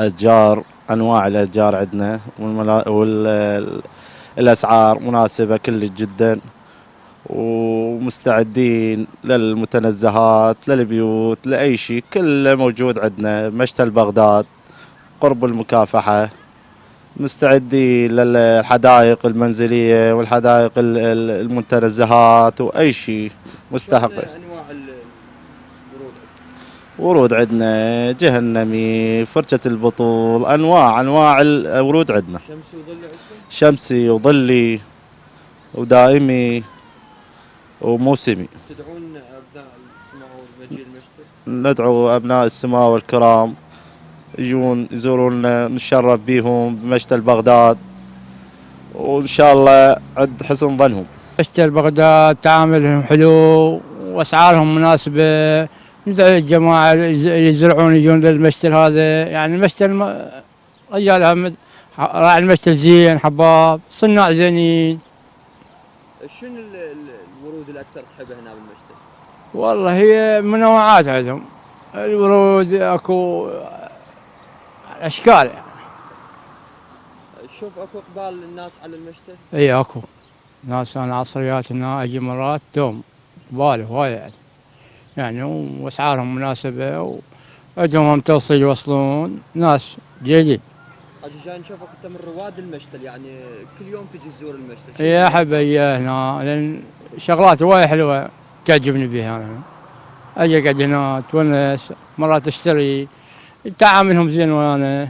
أشجار، أنواع الأشجار عندنا والأسعار مناسبة كل جدا، ومستعدين للمتنزهات للبيوت لأي شيء كله موجود عندنا. مشتل بغداد قرب المكافحة، مستعدين للحدائق المنزلية والحدائق المتنزهات وأي شيء مستحق. أنواع الورود؟ ورود عندنا جهنمي، فرشة البطول، أنواع الورود عندنا. شمسي وظلي عندكم؟ شمسي وظلي ودائمي وموسمي. تدعون أبناء السماء والمجيء المشتل؟ ندعو أبناء السماء والكرام يجون يزوروننا، نتشرف بيهم بمشتل بغداد، وإن شاء الله عند حسن ظنهم. مشتل بغداد تعاملهم حلو وأسعارهم مناسبة. ندعو الجماعة اللي يزرعون يجون للمشتل هذا، يعني المشتل رجال راعي المشتل زين، حباب، صناع زينين. شنو الورود اللي أكثر تحبها هنا بالمشتل؟ والله هي منوعات عندهم الورود، اكو اشكال يعني. شوف اكو اقبال الناس على المشتل؟ اي اكو ناس، انا عصريات هنا اجي مرات دوم قبال هواية يعني واسعارهم مناسبة وعندهم هم توصيل يوصلون ناس جيدين. عشان نشوفك انت من رواد المشتل، يعني كل يوم تجي تزور المشتل. يا احب اجي هنا لان شغلات هواية حلوة تعجبني بها. انا اجي اقعد هنا اتونس، مرات اشتري، تعاملهم زين ويانا.